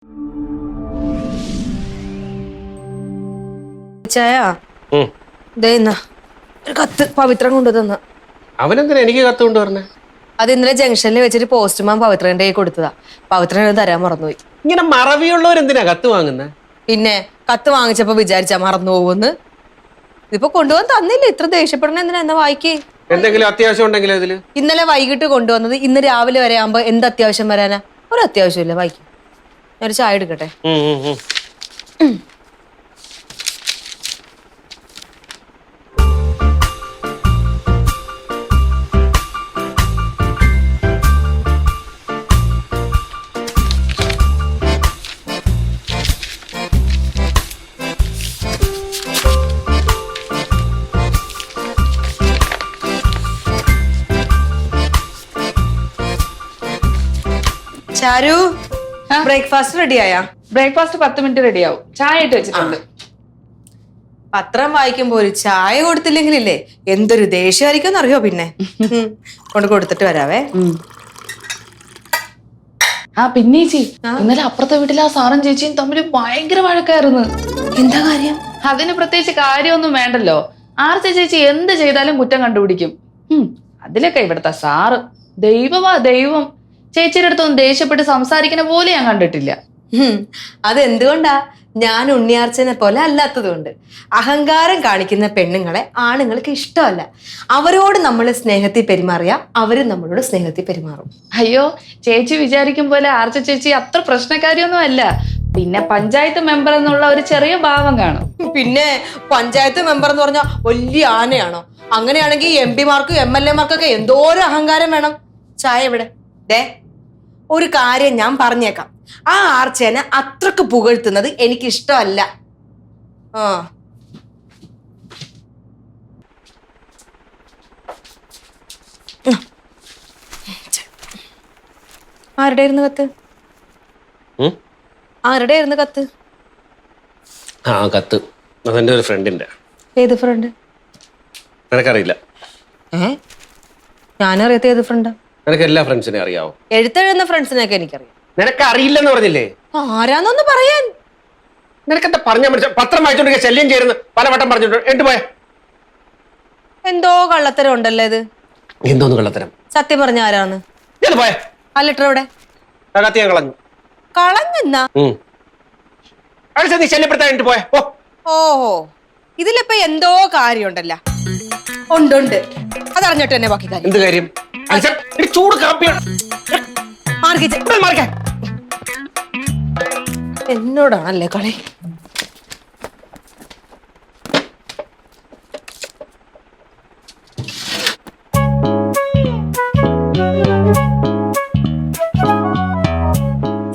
ഒരു കത്ത് പവിത്രം കൊണ്ടുതന്ന. അവനെന്തിനാ എനിക്ക് കത്ത് കൊണ്ടുവരണേ? അത് ഇന്നലെ ജംഗ്ഷനിൽ വെച്ചിട്ട് പോസ്റ്റ്മാൻ പവിത്രന്റെ കൈ കൊടുത്തതാ. പവിത്രൻ തരാൻ മറന്നുപോയി. ഇങ്ങനെ മറവിയുള്ളവരെന്തിനാ കത്ത് വാങ്ങുന്നത്? പിന്നെ കത്ത് വാങ്ങിച്ചപ്പോ വിചാരിച്ചാ മറന്നു പോകുന്ന്. ഇതിപ്പോ കൊണ്ടുപോകാൻ തന്നില്ല. ഇത്ര ദേഷ്യപ്പെടണ എന്തിനാ? എന്നാ വായിക്കേ. എന്തെങ്കിലും അത്യാവശ്യം ഉണ്ടെങ്കിൽ ഇതില്. ഇന്നലെ വൈകിട്ട് കൊണ്ടുവന്നത് ഇന്ന് രാവിലെ വരെ ആകുമ്പോ എന്ത് അത്യാവശ്യം വരാനാ? ഒരു അത്യാവശ്യമില്ല. വായിക്കും. ഞാനൊരു ചായ എടുക്കട്ടെ. ചാരു, ബ്രേക്ക്ഫാസ്റ്റ് റെഡി ആയാ? ബ്രേക്ക്ഫാസ്റ്റ് 10 മിനിറ്റ് റെഡി ആവും. ചായ ഇട്ട് വെച്ചിട്ടുണ്ട്. പത്രം വായിക്കുമ്പോ ഒരു ചായ കൊടുത്തില്ലെങ്കിലില്ലേ എന്തൊരു ദേഷ്യമായിരിക്കും അറിയോ? പിന്നെ കൊടുത്തിട്ട് വരാവേ. പിന്നെ ചേച്ചി, ഇന്നലെ അപ്പുറത്തെ വീട്ടിലെ ആ സാറും ചേച്ചിയും തമ്മിൽ ഭയങ്കര വഴക്കായിരുന്നു. എന്താ കാര്യം? അതിന് പ്രത്യേകിച്ച് കാര്യമൊന്നും വേണ്ടല്ലോ. ആർച്ച ചേച്ചി എന്ത് ചെയ്താലും കുറ്റം കണ്ടുപിടിക്കും. അതിലൊക്കെ ഇവിടുത്തെ സാറ് ദൈവമാ ദൈവം. ചേച്ചിയുടെ അടുത്തൊന്നും ദേഷ്യപ്പെട്ട് സംസാരിക്കുന്ന പോലെ ഞാൻ കണ്ടിട്ടില്ല. അതെന്തുകൊണ്ടാ? ഞാൻ ഉണ്ണിയാർച്ചനെ പോലെ അല്ലാത്തത് കൊണ്ട്. അഹങ്കാരം കാണിക്കുന്ന പെണ്ണുങ്ങളെ ആണുങ്ങൾക്ക് ഇഷ്ടമല്ല. അവരോട് നമ്മൾ സ്നേഹത്തിൽ പെരുമാറിയാ അവരും നമ്മളോട് സ്നേഹത്തിൽ പെരുമാറും. അയ്യോ, ചേച്ചി വിചാരിക്കും പോലെ ആർച്ച ചേച്ചി അത്ര പ്രശ്നക്കാരിയൊന്നും അല്ല. പിന്നെ പഞ്ചായത്ത് മെമ്പർ എന്നുള്ള ഒരു ചെറിയ ഭാവം കാണും. പിന്നെ പഞ്ചായത്ത് മെമ്പർ എന്ന് പറഞ്ഞാൽ വലിയ ആനയാണോ? അങ്ങനെയാണെങ്കിൽ MP-മാർക്കും MLA-മാർക്കൊക്കെ എന്തോരം അഹങ്കാരം വേണം. ചായ എവിടെ? ഒരു കാര്യം ഞാൻ പറഞ്ഞേക്കാം. ആ ആർച്ചേനെ അത്രക്ക് പുകഴ്ത്തുന്നത് എനിക്കിഷ്ടമല്ല. ആരുടെ ആയിരുന്നു കത്ത്? ആരുടെ ആയിരുന്നു കത്ത്? കത്ത് അതെന്റെ ഒരു ഫ്രണ്ടിന്റെ. ഏത് ഫ്രണ്ട്? നിനക്കറിയില്ല? ഞാനറിയാത്ത ഏത് ഫ്രണ്ടാ? നിനക്ക് എല്ലാ ഫ്രണ്ട്സിനെ അറിയാവോ? എഴുത്തെഴുതുന്ന ഫ്രണ്ട്സിനെയൊക്കെ എനിക്കറിയാം. നിനക്ക് അറിയില്ലെന്ന് പറഞ്ഞില്ലേ? ആരാന്നൊന്ന് പറയാൻ. നിനക്കെന്താ പറഞ്ഞാ മനസ്സിലാ? പത്രം വായിച്ചോണ്ടിരിക്കുക ശല്യം ചേരുന്നു പലവട്ടം പറഞ്ഞിട്ടുണ്ട്. എന്ത് പോയ? എന്തോ കള്ളത്തരം ഉണ്ടല്ലോ ഇത്. എന്തോന്ന് കള്ളത്തരം? സത്യം പറഞ്ഞ ആരാന്ന്? പോയ ആ ലെറ്റർ എവിടെ? കത്തി ഞാൻ കളഞ്ഞു. കളഞ്ഞെന്നാ? നീ ശല്യപ്പെടുത്താൻ പോയ. ഓഹോ, ഇതിലിപ്പോ എന്തോ കാര്യമുണ്ടല്ലോ. ഉണ്ട്. അതറിഞ്ഞിട്ട് തന്നെ ബാക്കി കാര്യം. എന്ത് കാര്യം? ചൂട് കാപ്പിയാണ്. എന്നോടാണല്ലേ കളി.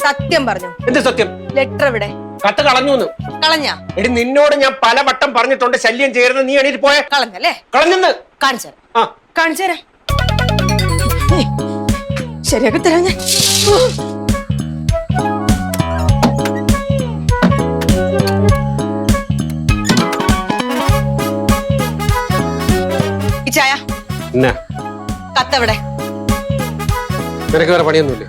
സത്യം പറഞ്ഞു. എന്ത് സത്യം? ലെറ്റർ എവിടെ? കത്ത് കളഞ്ഞു. കളഞ്ഞ? എടി നിന്നോട് ഞാൻ പലവട്ടം പറഞ്ഞിട്ടുണ്ട് ശല്യം ചെയ്യരുത്. നീ എണീറ്റ് പോയ. കളഞ്ഞല്ലേ? കളഞ്ഞെന്ന് കാണിച്ചുതരാം. ശരിയാക്കി തരാം ഞാൻ. ഈ ചായ കത്തെവിടെ? നിനക്ക് വേറെ പണിയൊന്നുമില്ലേ?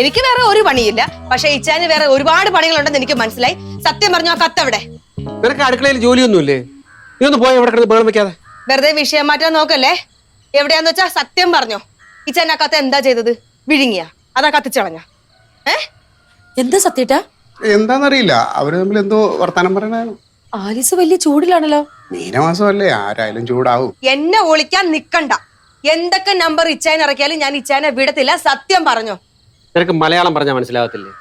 എനിക്ക് വേറെ ഒരു പണിയില്ല. പക്ഷെ ഇച്ചാന് വേറെ ഒരുപാട് പണികളുണ്ടെന്ന് എനിക്ക് മനസ്സിലായി. സത്യം പറഞ്ഞു, ആ കത്തെവിടെ? നിനക്ക് അടുക്കളയിൽ ജോലിയൊന്നുമില്ലേ? നീ ഒന്ന് പോയ ഇവിടെ ബഹളം വെക്കാതെ. വെറുതെ വിഷയം മാറ്റാൻ നോക്കല്ലേ. എവിടെയാന്ന് വെച്ചാ സത്യം പറഞ്ഞോ. ഇച്ചാൻ ആ കത്ത് എന്താ ചെയ്തത്? വിഴുങ്ങിയ? അതാ കത്തിച്ചളഞ്ഞ? എന്താ സത്യേട്ടാ? എന്താന്നറിയില്ല, അവര് തമ്മിൽ എന്തോ വർത്താനം പറയണാണ്. ആലീസ് വലിയ ചൂടിലാണല്ലോ. മീനമാസമല്ലേ, ആരായാലും ചൂടാവും. എന്നെ ഒളിക്കാൻ നിക്കണ്ട. എന്തൊക്കെ നമ്പർ ഇച്ചാൻ ഇറക്കിയാലും ഞാൻ ഇച്ചാനെ വിടത്തില്ല. സത്യം പറഞ്ഞോ. നിനക്ക് മലയാളം പറഞ്ഞാൽ മനസ്സിലാവത്തില്ലേ?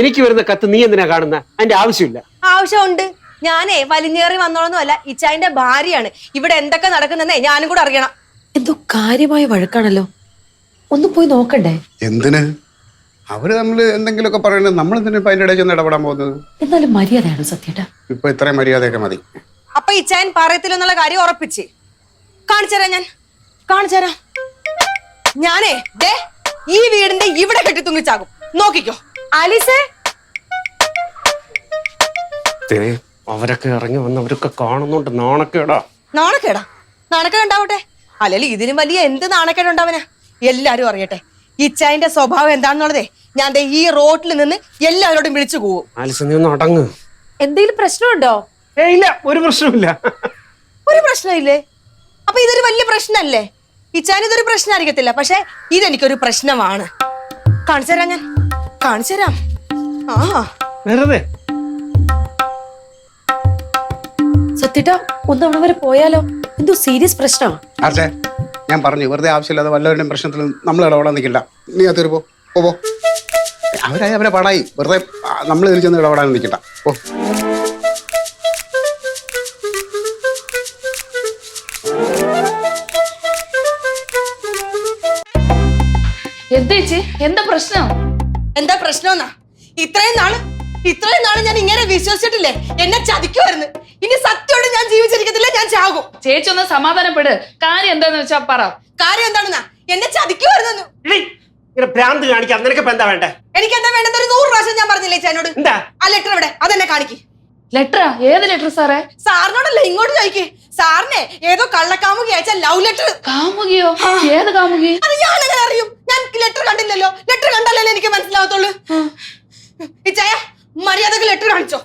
എനിക്ക് വരുന്ന കത്ത് നീ എന്തിനാ കാണുന്ന? അതിന്റെ ആവശ്യമില്ല. ആവശ്യമുണ്ട്. ഞാനേ വലിഞ്ഞേറി വന്നോളൊന്നുമല്ല, ഇച്ചാന്റെ ഭാര്യയാണ്. ഇവിടെ എന്തൊക്കെ നടക്കുന്നേ ഞാനും കൂടെ അറിയണം. എന്തോ കാര്യമായ വഴക്കാണല്ലോ. ഒന്ന് പോയി നോക്കണ്ടേ? എന്തിന്? അവര് തമ്മിൽ എന്തെങ്കിലുമൊക്കെ പറയണത് നമ്മൾ എന്തിനാ ഇപ്പൊ അതിന്റെ ഇടയിൽ ചെന്ന് ഇടപെടാൻ പോകുന്നത്? എന്നാലും മര്യാദയാണ് സത്യേട്ടാ. ഇപ്പൊ ഇത്രയും മര്യാദയൊക്കെ മതി. അപ്പൊ ഇച്ചാൻ പറയത്തില്ലെന്നുള്ള കാര്യം ഉറപ്പിച്ച് കാണിച്ചുതരാം. ഞാൻ കാണിച്ചുതരാം. ഞാനേ ഈ വീടിന്റെ ഇവിടെ കെട്ടി തുങ്ങിച്ചാകും. നോക്കിക്കോ ആലീസേ. അവരൊക്കെ ഇറങ്ങി വന്നവരൊക്കെ കാണുന്നുണ്ട്. നാണക്കേടാ. നാണക്കേടാ? നാണക്കേട് ഉണ്ടാവട്ടെ. അല്ലെങ്കിൽ ഇതിനും വലിയ എന്ത് നാണക്കേട് ഉണ്ടാവനാ? എല്ലാരും അറിയട്ടെ. ഇച്ചായന്റെ സ്വഭാവം എന്താണെന്നുള്ളതേ ഞാൻ ദേ ഈ റോട്ടിൽ നിന്ന് എല്ലാവരോടും വിളിച്ചു പോവും. ആലിസ് നീ ഒന്ന് അടങ്ങ്. എന്തെങ്കിലും പ്രശ്നമുണ്ടോ? ഇല്ല, ഒരു പ്രശ്നമില്ല. ഒരു പ്രശ്നമില്ലേ? അപ്പൊ ഇതൊരു വലിയ പ്രശ്നമല്ലേ? ഇച്ചാൻ ഇതൊരു പ്രശ്നമായിരിക്കത്തില്ല, പക്ഷെ ഇതെനിക്കൊരു പ്രശ്നമാണ്. കാണിച്ചു തരാം, ഞാൻ കാണിച്ചു തരാം. ആ വെറുതെ സത്യട്ടാ, ഒന്ന് അവിടെ വരെ പോയാലോ? എന്തോ സീരിയസ് പ്രശ്നമാണ്. ആർച്ചേ, ഞാൻ പറഞ്ഞു വെറുതെ ആവശ്യമില്ലാതെ വല്ലവരുടെയും പ്രശ്നത്തിൽ നമ്മൾ ഇടപെടാൻ നിൽക്കില്ല. നീ അതൊരു പോ. അവരായി അവരെ പാടായി, വെറുതെ നമ്മൾ ഇതിൽ ചെന്ന് ഇടപെടാൻ നിൽക്കട്ട. ഓ എന്താ പ്രശ്നം? എന്താ പ്രശ്നമെന്നാ? ഇത്രയും നാള് ഞാൻ ഇങ്ങനെ വിശ്വസിച്ചിട്ടില്ലേ? എന്നെ ചതിക്കുമായിരുന്നു. ഇനി സത്യമായിട്ട് ഞാൻ ജീവിച്ചിരിക്കത്തില്ല, ഞാൻ ചാകും. ചേച്ചി ഒന്ന് സമാധാനപ്പെട്. കാര്യം എന്താന്ന് വെച്ചാ പറ. കാര്യം എന്താണെന്നാ? എന്നെ ചതിക്കുമായിരുന്നു. ഭ്രാന്ത് കാണിക്കാം. നിനക്ക് എന്താ വേണ്ടേ? എനിക്ക് എന്താ വേണ്ടത്? ഒരു 100 പ്രാവശ്യം ഞാൻ പറഞ്ഞില്ലേ ചേനോട്? എന്താ ആ ലെറ്റർ എവിടെ? അതെന്നെ കാണിക്ക്. ലെറ്ററാ? ഏത് ലെറ്റർ സാറേ? സാറിനോടല്ലേ, ഇങ്ങോട്ട് ചോദിക്ക്. സാറിനെ ഏതോ കള്ളക്കാമുകി അയച്ച ലവ് ലെറ്റർ. കാമുകിയോ? ഏത് കാമുകി? അത് ഞാൻ എങ്ങനെ അറിയും? ഞാൻ ലെറ്റർ കണ്ടില്ലല്ലോ. ലെറ്റർ കണ്ടാലല്ലേ എനിക്ക് മനസ്സിലാവത്തുള്ളൂ. ഇച്ചായ, മര്യാദക്ക് ലെറ്റർ കാണിച്ചോ.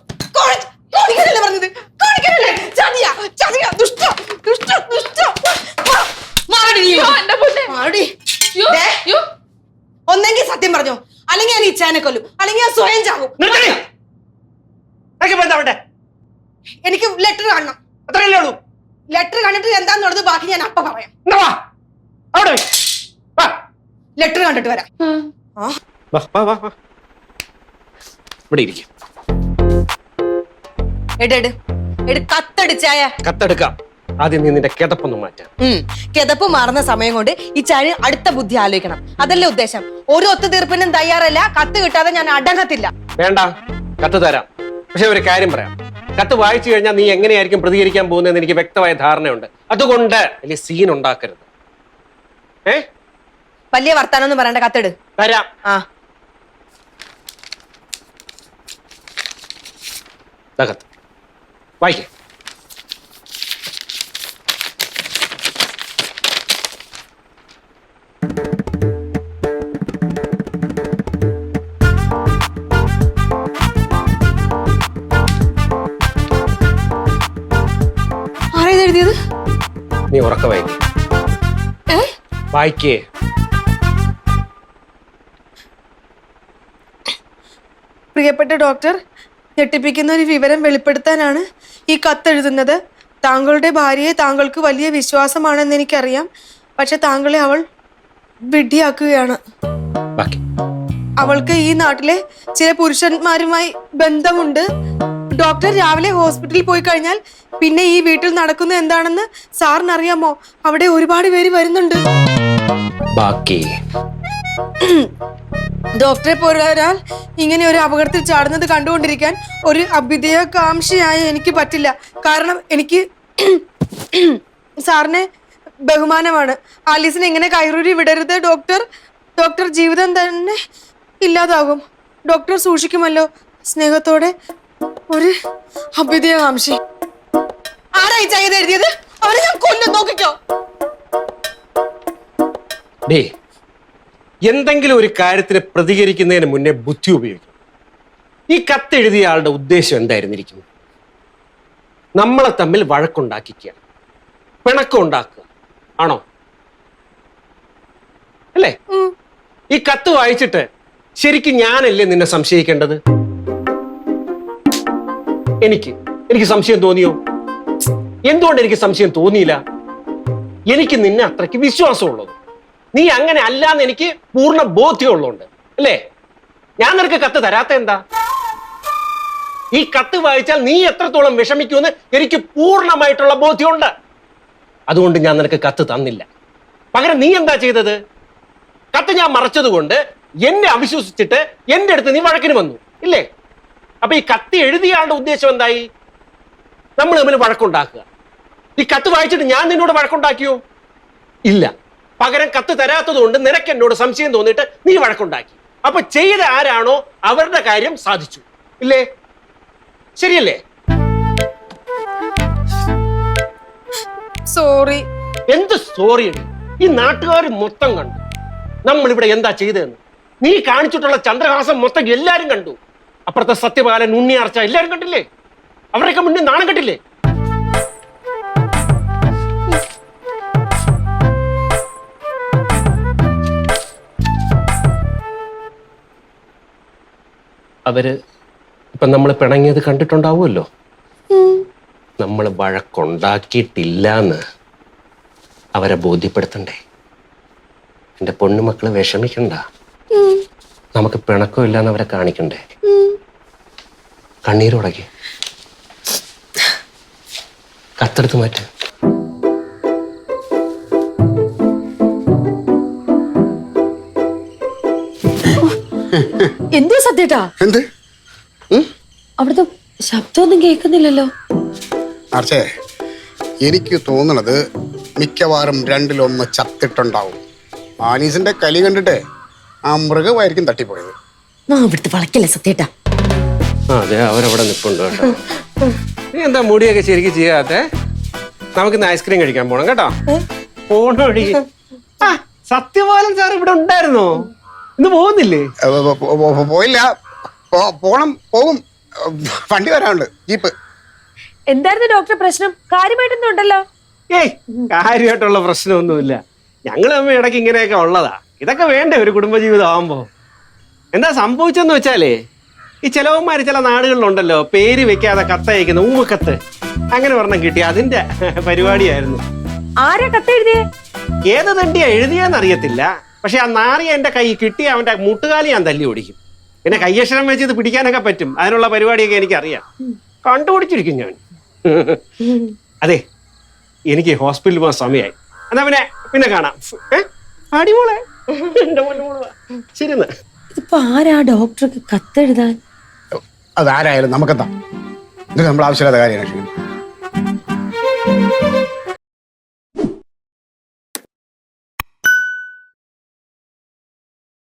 കാണിക്കാനല്ലേ പറഞ്ഞത്? കാണിക്കാനല്ലേ? ചതിയാ, ദുഷ്ട. ഒന്നെങ്കിൽ സത്യം പറഞ്ഞോ, അല്ലെങ്കിൽ ഞാൻ ഇച്ചാനെ കൊല്ലും, അല്ലെങ്കിൽ ഞാൻ സ്വയം ചാകും. എനിക്ക് ലെറ്റർ കാണണം. അത്രയല്ലേ ഉള്ളൂ? ലെറ്റർ കണ്ടിട്ട് എന്താന്നുള്ളത് ബാക്കി ഞാൻ അപ്പ പറയാം. ലെറ്റർ കണ്ടിട്ട് വരാം. കത്തടിച്ചായ. കത്തെടുക്കാം. ആദ്യം നീ നിന്റെ കിതപ്പൊന്നും മാറ്റാം. കിതപ്പ് മാറുന്ന സമയം കൊണ്ട് ഈ ചായ അടുത്ത ബുദ്ധി ആലോചിക്കണം. അതല്ലേ ഉദ്ദേശം. ഒരു ഒത്തുതീർപ്പിനും തയ്യാറല്ല. കത്ത് കിട്ടാതെ ഞാൻ അടങ്ങത്തില്ല. വേണ്ട, കത്ത് തരാം. പക്ഷെ ഒരു കാര്യം പറയാം, കത്ത് വായിച്ചു കഴിഞ്ഞാൽ നീ എങ്ങനെയായിരിക്കും പ്രതികരിക്കാൻ പോകുന്നതെന്ന് എനിക്ക് വ്യക്തമായ ധാരണയുണ്ട്. അതുകൊണ്ട് വലിയ സീൻ ഉണ്ടാക്കരുത്. വലിയ വർത്താനൊന്നും പറയണ്ട, കത്തെട്. തരാം. കത്ത് വായിക്കേ. എഴുതിയത് നീ ഉറക്ക വായിക്കേ. പ്രിയപ്പെട്ട ഡോക്ടർ, ഞെട്ടിപ്പിക്കുന്ന ഒരു വിവരം വെളിപ്പെടുത്താനാണ് ഈ കത്തെഴുതുന്നത്. താങ്കളുടെ ഭാര്യയെ താങ്കൾക്ക് വലിയ വിശ്വാസമാണെന്ന് എനിക്കറിയാം. പക്ഷെ താങ്കളെ അവൾ വിഡ്ഢിയാക്കുകയാണ്. അവൾക്ക് ഈ നാട്ടിലെ ചില പുരുഷന്മാരുമായി ബന്ധമുണ്ട്. ഡോക്ടർ, രാവിലെ ഹോസ്പിറ്റലിൽ പോയി കഴിഞ്ഞാൽ പിന്നെ ഈ വീട്ടിൽ നടക്കുന്നത് എന്താണെന്ന് സാറിന് അറിയാമോ? അവിടെ ഒരുപാട് പേര് വരുന്നുണ്ട്. ഡോക്ടറെ പോരാൽ ഇങ്ങനെ ഒരു അപകടത്തിൽ ചാടുന്നത് കണ്ടുകൊണ്ടിരിക്കാൻ ഒരു അഭ്യുദയകാംക്ഷിയായ എനിക്ക് പറ്റില്ല. കാരണം എനിക്ക് സാറിനെ ബഹുമാനമാണ്. ആലീസിനെ ഇങ്ങനെ കയറൂരി വിടരുത് ഡോക്ടർ. ഡോക്ടർ ജീവിതം തന്നെ ഇല്ലാതാകും. ഡോക്ടർ സൂക്ഷിക്കുമല്ലോ. സ്നേഹത്തോടെ, ഒരു അഭ്യുദയകാംക്ഷി. ആരായി ചെയ്ത് എഴുതിയത്? അവരെ ഞാൻ കൊല്ലും, നോക്കിക്കോ. എന്തെങ്കിലും ഒരു കാര്യത്തിന് പ്രതികരിക്കുന്നതിന് മുന്നേ ബുദ്ധി ഉപയോഗിക്കും. ഈ കത്തെഴുതിയ ആളുടെ ഉദ്ദേശം എന്തായിരുന്നിരിക്കും? നമ്മളെ തമ്മിൽ വഴക്കുണ്ടാക്കിക്കുക, പിണക്കം ഉണ്ടാക്കുക ആണോ? അല്ലേ? ഈ കത്ത് വായിച്ചിട്ട് ശരിക്കും ഞാനല്ലേ നിന്നെ സംശയിക്കേണ്ടത്? എനിക്ക് സംശയം തോന്നിയോ? എന്തുകൊണ്ട് എനിക്ക് സംശയം തോന്നിയില്ല? എനിക്ക് നിന്നെ അത്രയ്ക്ക് വിശ്വാസമുള്ളത്. നീ അങ്ങനെ അല്ലാന്ന് എനിക്ക് പൂർണ്ണ ബോധ്യമുള്ളതുകൊണ്ട് അല്ലേ ഞാൻ നിനക്ക് കത്ത് തരാത്ത? എന്താ? ഈ കത്ത് വായിച്ചാൽ നീ എത്രത്തോളം വിഷമിക്കുമെന്ന് എനിക്ക് പൂർണ്ണമായിട്ടുള്ള ബോധ്യമുണ്ട്. അതുകൊണ്ട് ഞാൻ നിനക്ക് കത്ത് തന്നില്ല. പകരം നീ എന്താ ചെയ്തത്? കത്ത് ഞാൻ മറച്ചതുകൊണ്ട് എന്നെ അവിശ്വസിച്ചിട്ട് എന്റെ അടുത്ത് നീ വഴക്കിന് വന്നു ഇല്ലേ? അപ്പൊ ഈ കത്ത് എഴുതിയ ആളുടെ ഉദ്ദേശം എന്തായി? നമ്മൾ തമ്മിൽ വഴക്കുണ്ടാക്കുക. ഈ കത്ത് വായിച്ചിട്ട് ഞാൻ നിന്നോട് വഴക്കുണ്ടാക്കിയോ? ഇല്ല. പകരം കത്ത് തരാത്തത് കൊണ്ട് നിനക്ക് എന്നോട് സംശയം തോന്നിയിട്ട് നീ വഴക്കുണ്ടാക്കി. അപ്പൊ ചെയ്ത ആരാണോ അവരുടെ കാര്യം സാധിച്ചു ഇല്ലേ? ശരിയല്ലേ? സോറി. എന്ത് സോറി? ഈ നാട്ടുകാർ മൊത്തം കണ്ടു. നമ്മളിവിടെ എന്താ ചെയ്തതെന്ന്. നീ കാണിച്ചിട്ടുള്ള ചന്ദ്രഹാസം മൊത്തം എല്ലാരും കണ്ടു. അപ്പുറത്തെ സത്യപാലൻ, ഉണ്ണിയാർച്ച എല്ലാരും കണ്ടില്ലേ? അവരൊക്കെ മുന്നിൽ നാണം കെട്ടില്ലേ? അവര് ഇപ്പൊ നമ്മൾ പിണങ്ങിയത് കണ്ടിട്ടുണ്ടാവുമല്ലോ. നമ്മൾ വഴക്കുണ്ടാക്കിയിട്ടില്ലാന്ന് അവരെ ബോധ്യപ്പെടുത്തണ്ടേ? എന്റെ പൊണ്ണുമക്കള് വിഷമിക്കണ്ട. നമുക്ക് പിണക്കമില്ലാന്ന് അവരെ കാണിക്കണ്ടേ? കണ്ണീരുടക്കി കത്തെടുത്ത് മാറ്റ്. എന്തോ സത്യേട്ടാ? എന്ത്? അവിടുത്തെ ശബ്ദമൊന്നും കേൾക്കുന്നില്ലല്ലോ. ആർച്ചേ, എനിക്ക് തോന്നണത് മിക്കവാറും രണ്ടിലൊന്ന് ചത്തിട്ടുണ്ടാവും. ആനീസിന്റെ കലി കണ്ടിട്ട് ആ മൃഗമായിരിക്കും തട്ടിപ്പോയത്. ഇവിടുത്തെ വളക്കല്ലേ സത്യേട്ടാ? അതെ, അവരവിടെ നിൽപ്പുണ്ട് കേട്ടോ. നീ എന്താ മുടിയൊക്കെ ശരിക്കും ചെയ്യാത്തെ? നമുക്കിന്ന് ഐസ്ക്രീം കഴിക്കാൻ പോണം കേട്ടോ. പോണോടി. സത്യപാലൻ സാർ ഇവിടെ ഉണ്ടായിരുന്നോ? ഇന്ന് പോകുന്നില്ലേ? പോയില്ല, പോണം, പോകും. വണ്ടി വരാനുണ്ട്, ജീപ്പ്. എന്തായിരുന്നു ഡോക്ടർ പ്രശ്നം? കാര്യമായിട്ടൊന്നും ഉണ്ടല്ലോ? ഏയ്, കാര്യമായിട്ടുള്ള പ്രശ്നമൊന്നുമില്ല. ഞങ്ങൾ തമ്മിൽ ഇടയ്ക്ക് ഇങ്ങനെയൊക്കെ ഉള്ളതാ. ഇതൊക്കെ വേണ്ടേ ഒരു കുടുംബജീവിതം ആവുമ്പോ? എന്താ സംഭവിച്ചെന്ന് വെച്ചാലേ, ഈ ചിലവന്മാര് ചില നാടുകളിലുണ്ടല്ലോ പേര് വെക്കാതെ കത്തയക്കുന്ന ഊമക്കത്ത്, അങ്ങനെ ഒരെണ്ണം കിട്ടി. അതിന്റെ പരിപാടിയായിരുന്നു. ആരാ കത്തെഴുതിയേ? ഏത് തണ്ടിയാ എഴുതിയാന്നറിയത്തില്ല. പക്ഷെ ആ നാറിയ എന്റെ കൈ കിട്ടി അവന്റെ മുട്ടുകാലി ഞാൻ തല്ലി ഓടിക്കും. പിന്നെ കയ്യക്ഷരം വെച്ച് ഇത് പിടിക്കാനൊക്കെ പറ്റും. അതിനുള്ള പരിപാടിയൊക്കെ എനിക്കറിയാം. കണ്ടുപിടിച്ചിരിക്കും ഞാൻ. അതെ, എനിക്ക് ഹോസ്പിറ്റലിൽ പോകാൻ സമയമായി. എന്നാ പിന്നെ കാണാം. അടിമോളെ, ശരി. ഇതിപ്പോ ആരാ ഡോക്ടർക്ക് കത്തെഴുതാൻ? അതാരായാലും നമുക്കെന്താ? ഇത് നമ്മൾ ആവശ്യമില്ലാത്ത കാര്യമാണ്.